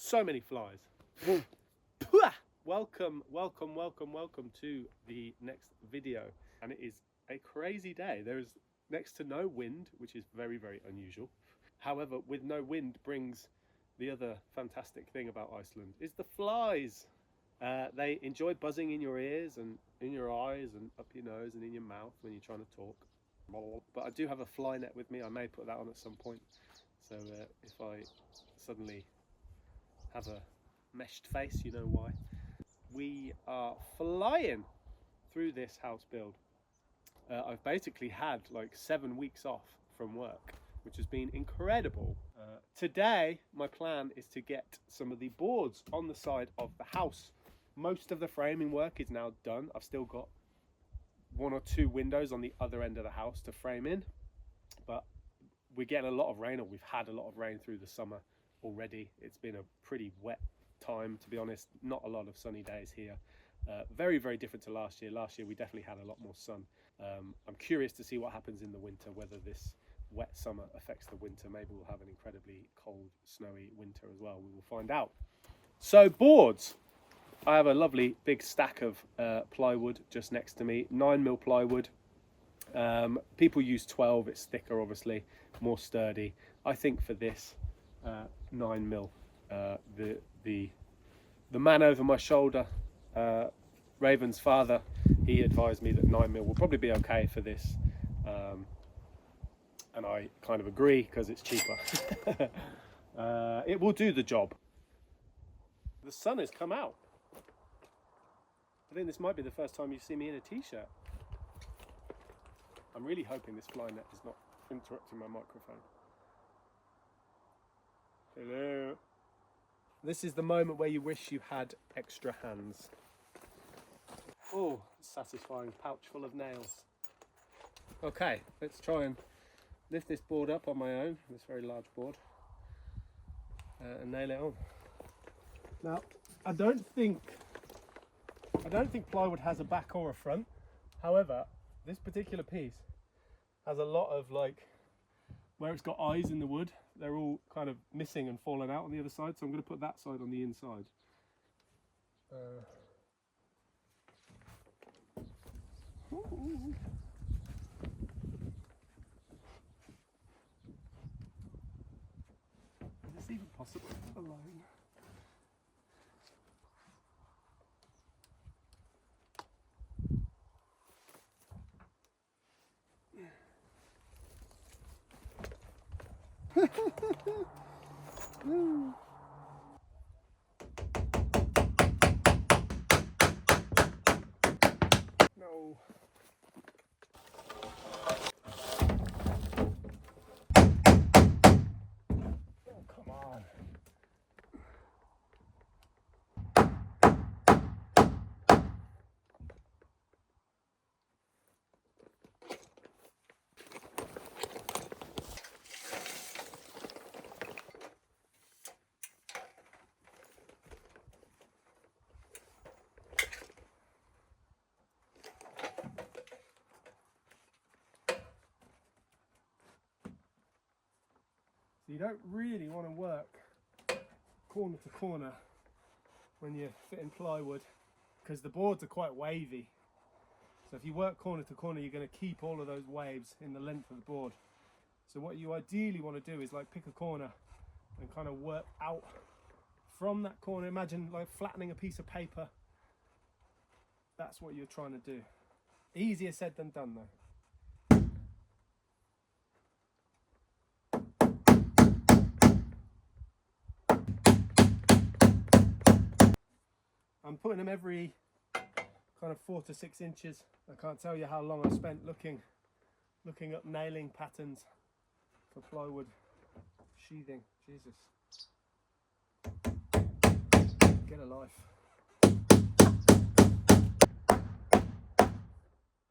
So many flies. Welcome to the next video. And it is a crazy day. There is next to no wind, which is very, very unusual. However, with no wind brings the other fantastic thing about Iceland is the flies. They enjoy buzzing in your ears and in your eyes and up your nose and in your mouth when you're trying to talk. But I do have a fly net with me. I may put that on at some point. So if I suddenly have a meshed face, you know why. We are flying through this house build. I've basically had like 7 weeks off from work, which has been incredible. Today, my plan is to get some of the boards on the side of the house. Most of the framing work is now done. I've still got 1 or 2 windows on the other end of the house to frame in, but we're getting a lot of rain, or we've had a lot of rain through the summer already. It's been a pretty wet time, to be honest. Not a lot of sunny days here. Very, very different to last year. Last year we definitely had a lot more sun. I'm curious to see what happens in the winter, whether this wet summer affects the winter. Maybe we'll have an incredibly cold, snowy winter as well. We will find out. So boards. I have a lovely big stack of plywood just next to me, 9mm plywood. People use 12, it's thicker obviously, more sturdy. I think for this 9mm, the man over my shoulder, Raven's father, he advised me that 9mm will probably be okay for this, and I kind of agree because it's cheaper. It will do the job. The sun has come out. I think this might be the first time you see me in a t-shirt. I'm really hoping this fly net is not interrupting my microphone. Hello. This is the moment where you wish you had extra hands. Oh, satisfying pouch full of nails. Okay, let's try and lift this board up on my own, this very large board, and nail it on. Now, I don't think plywood has a back or a front. However, this particular piece has a lot of, like, where it's got eyes in the wood, they're all kind of missing and fallen out on the other side, so I'm going to put that side on the inside. Is this even possible alone? No. Oh, come on. So you don't really want to work corner to corner when you're fitting plywood, because the boards are quite wavy. So if you work corner to corner, you're going to keep all of those waves in the length of the board. So what you ideally want to do is like pick a corner and kind of work out from that corner. Imagine like flattening a piece of paper. That's what you're trying to do. Easier said than done though. I'm putting them every kind of 4 to 6 inches. I can't tell you how long I spent looking up nailing patterns for plywood sheathing. Jesus. Get a life.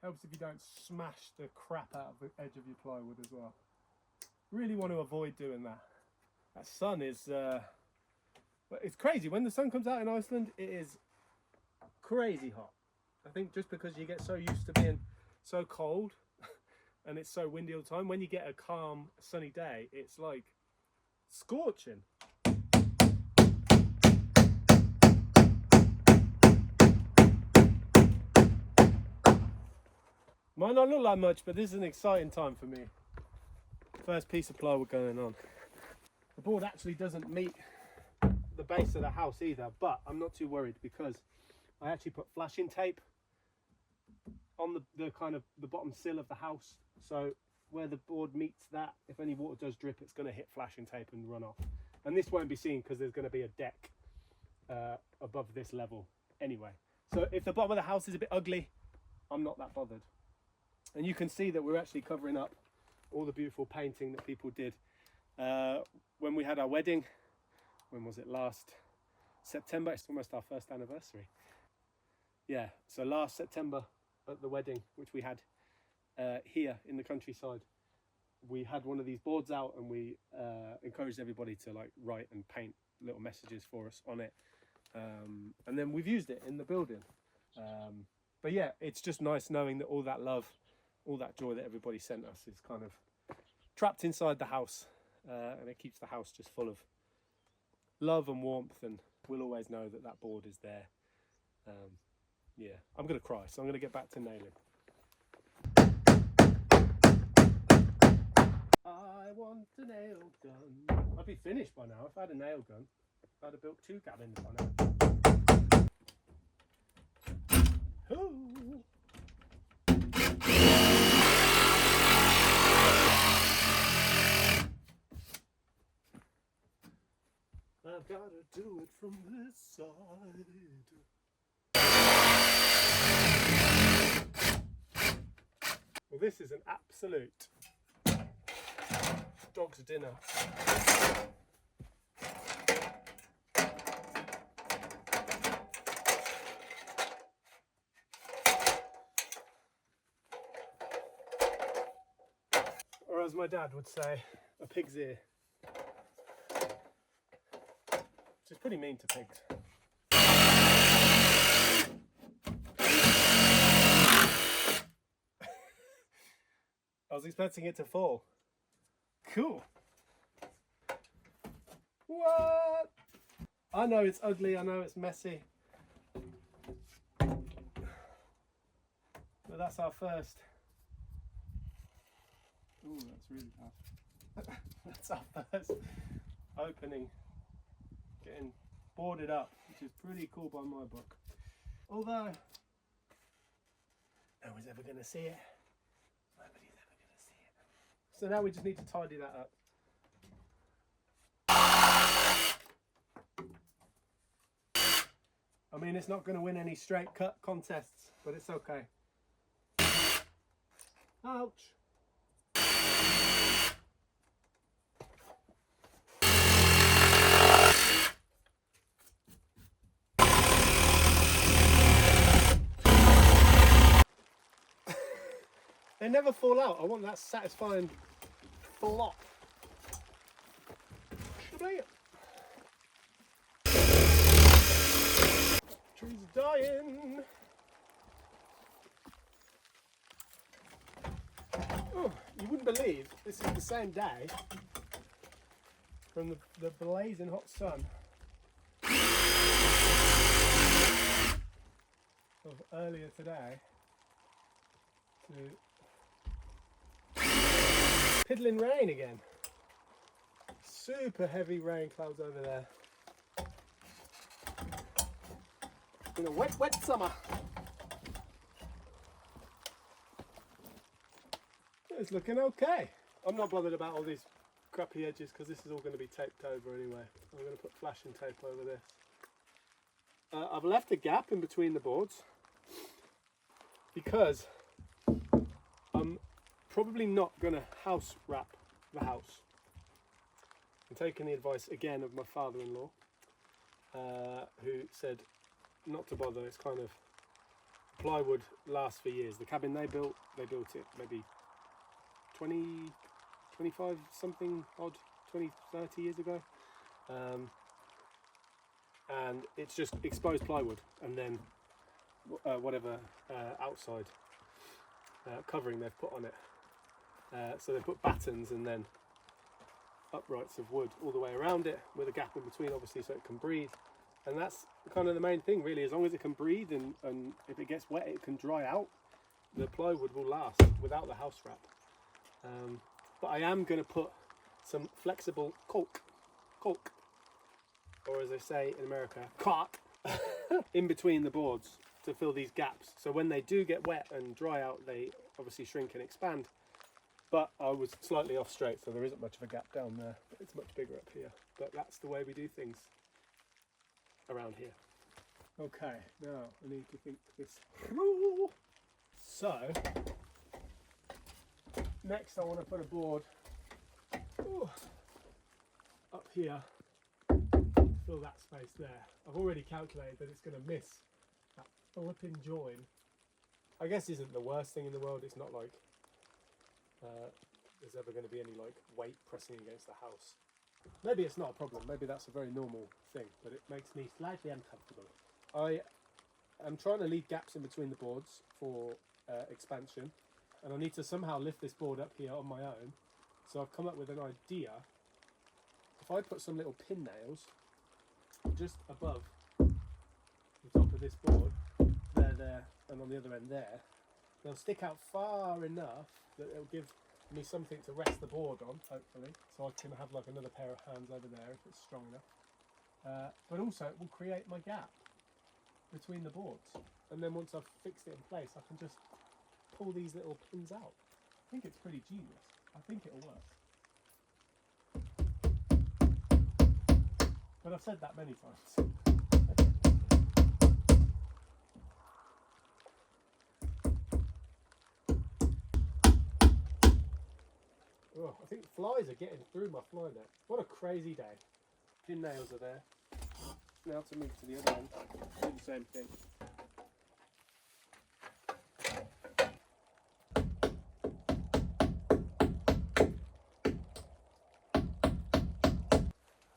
Helps if you don't smash the crap out of the edge of your plywood as well. Really want to avoid doing that. That sun is, but it's crazy. When the sun comes out in Iceland, it is crazy hot. I think just because you get so used to being so cold and it's so windy all the time, when you get a calm, sunny day, it's like scorching. Might not look like much, but this is an exciting time for me. First piece of plywood going on. The board actually doesn't meet the base of the house either, but I'm not too worried because I actually put flashing tape on the kind of the bottom sill of the house, so where the board meets that, if any water does drip, it's going to hit flashing tape and run off. And this won't be seen because there's going to be a deck above this level anyway. So if the bottom of the house is a bit ugly, I'm not that bothered. And you can see that we're actually covering up all the beautiful painting that people did when we had our wedding. When was it? Last September. It's almost our first anniversary. Yeah, so last September at the wedding, which we had here in the countryside, we had one of these boards out, and we encouraged everybody to like write and paint little messages for us on it, and then we've used it in the building. But yeah, it's just nice knowing that all that love, all that joy that everybody sent us is kind of trapped inside the house, and it keeps the house just full of love and warmth, and we'll always know that that board is there. Yeah, I'm gonna cry, so I'm gonna get back to nailing. I want a nail gun. I'd be finished by now if I had a nail gun. I'd have built 2 cabins by now. Ooh. I've got to do it from this side. Well, this is an absolute dog's dinner. Or as my dad would say, a pig's ear. Which is pretty mean to pigs. I was expecting it to fall. Cool. What? I know it's ugly, I know it's messy. But that's our first. Ooh, that's really tough. That's our first opening. Getting boarded up, which is pretty cool by my book. Although, no one's ever going to see it. Nobody's ever going to see it. So now we just need to tidy that up. I mean, it's not going to win any straight cut contests, but it's okay. Ouch. They never fall out. I want that satisfying flop. Trees are dying. Oh, you wouldn't believe this is the same day from the blazing hot sun of earlier today to piddling rain again. Super heavy rain clouds over there. It's been a wet summer. It's looking okay. I'm not bothered about all these crappy edges because this is all going to be taped over anyway. I'm going to put flashing tape over this. I've left a gap in between the boards because I'm probably not going to house wrap the house. I'm taking the advice again of my father-in-law, who said not to bother. It's kind of plywood lasts for years. The cabin they built it maybe 20, 25 something odd, 20, 30 years ago. And it's just exposed plywood and then whatever outside covering they've put on it. So they put battens and then uprights of wood all the way around it with a gap in between, obviously, so it can breathe. And that's kind of the main thing, really. As long as it can breathe and if it gets wet, it can dry out, the plywood will last without the house wrap. But I am going to put some flexible caulk, or as they say in America, caulk, in between the boards to fill these gaps. So when they do get wet and dry out, they obviously shrink and expand. But I was slightly off straight, so there isn't much of a gap down there. But it's much bigger up here. But that's the way we do things around here. Okay, now I need to think this through. So, next I want to put a board up here, fill that space there. I've already calculated that it's going to miss that flipping join. I guess isn't the worst thing in the world. It's not like there's ever going to be any like weight pressing against the house. Maybe it's not a problem. Maybe that's a very normal thing, but it makes me slightly uncomfortable. I am trying to leave gaps in between the boards for expansion, and I need to somehow lift this board up here on my own. So I've come up with an idea. If I put some little pin nails just above the top of this board, there, and on the other end there, they'll stick out far enough that it'll give me something to rest the board on, hopefully, so I can have like another pair of hands over there if it's strong enough. But also it will create my gap between the boards, and then once I've fixed it in place, I can just pull these little pins out. I think it's pretty genius. I think it'll work. But I've said that many times. Oh, I think flies are getting through my fly net. What a crazy day. Pin nails are there. Now to move to the other end, do the same thing.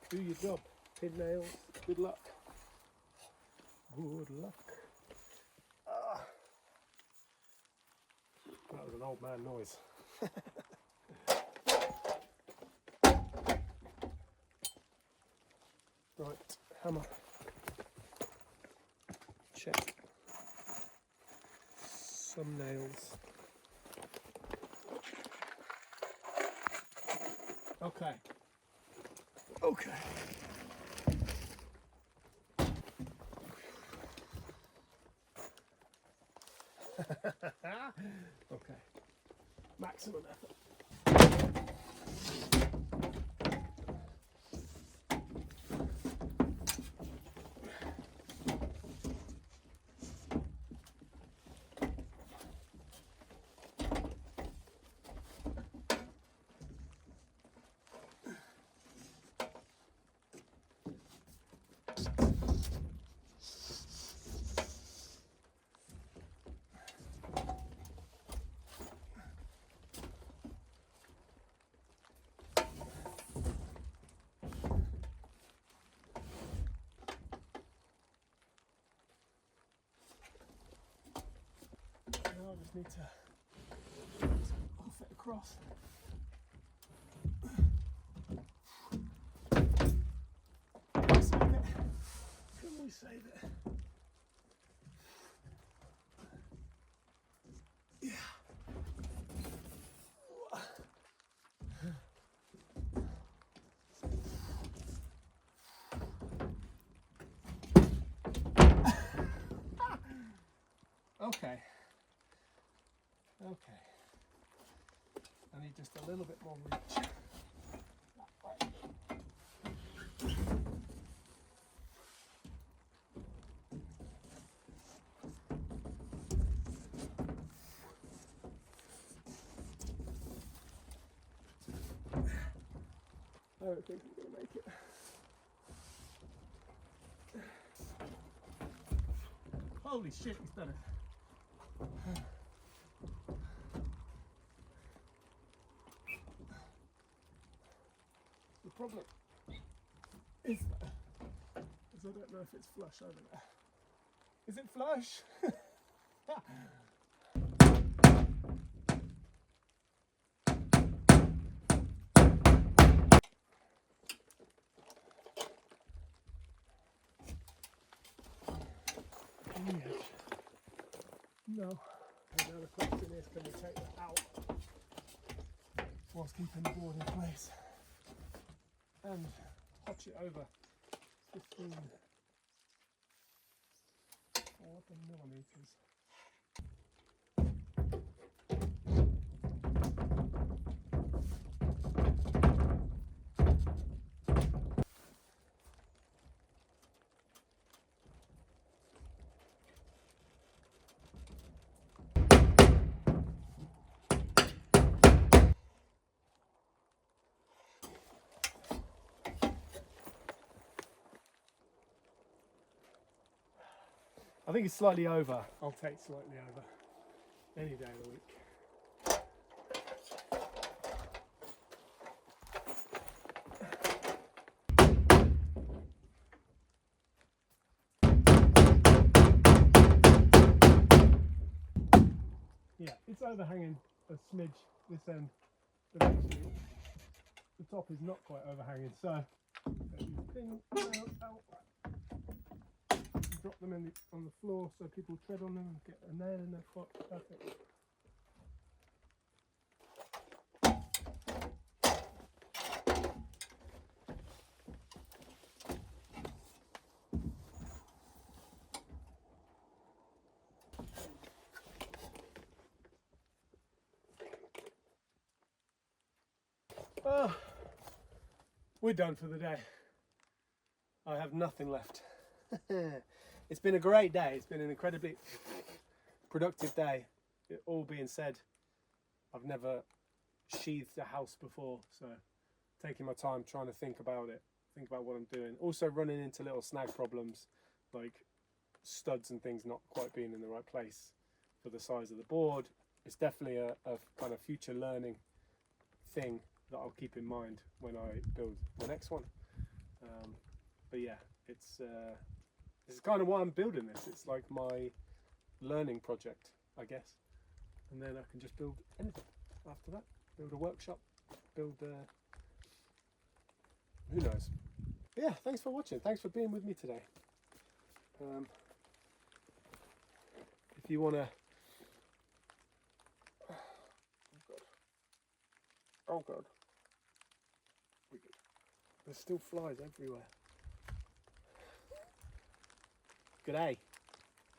Do your job. Pin nails. Good luck. Good luck. Ah. That was an old man noise. Right, hammer. Check. Some nails. Okay. Okay. Okay. Maximum effort. Now I just need to off it across. Save it. Can we save it? Yeah. Okay. Okay. I need just a little bit more reach. I don't think I'm going to make it. Holy shit, he's done it. The problem is I don't know if it's flush over there. Is it flush? No. And now the question is, can we take that out whilst keeping the board in place and hotch it over 15 millimeters. I think it's slightly over. I'll take slightly over any day of the week. Yeah, it's overhanging a smidge this end, but actually the top is not quite overhanging, so drop them on the floor so people tread on them and get a nail in their foot. Perfect. Oh, we're done for the day. I have nothing left. It's been a great day. It's been an incredibly productive day. It all being said, I've never sheathed a house before, so taking my time trying to think about it, think about what I'm doing. Also running into little snag problems like studs and things not quite being in the right place for the size of the board. It's definitely a kind of future learning thing that I'll keep in mind when I build the next one. But yeah, this is kind of why I'm building this. It's like my learning project, I guess. And then I can just build anything after that. Build a workshop, build who knows. Yeah, thanks for watching. Thanks for being with me today. If you want to... Oh God. There's still flies everywhere. G'day.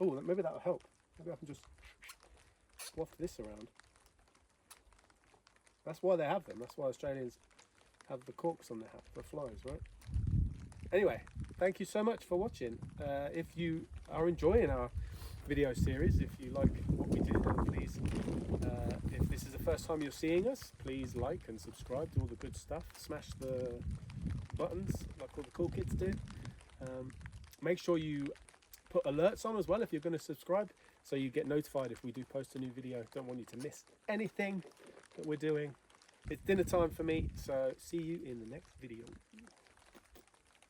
Oh, maybe that'll help. Maybe I can just waft this around. That's why they have them. That's why Australians have the corks on their hat for flies, right? Anyway, thank you so much for watching. If you are enjoying our video series, if you like what we do, then please, if this is the first time you're seeing us, please like and subscribe to all the good stuff. Smash the buttons like all the cool kids do. Make sure you put alerts on as well if you're going to subscribe, so you get notified if we do post a new video. Don't want you to miss anything that we're doing. It's dinner time for me, so see you in the next video.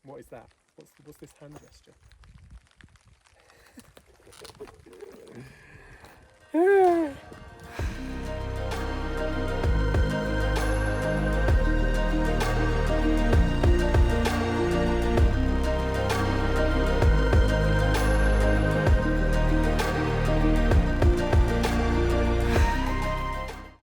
What is that? What's this hand gesture?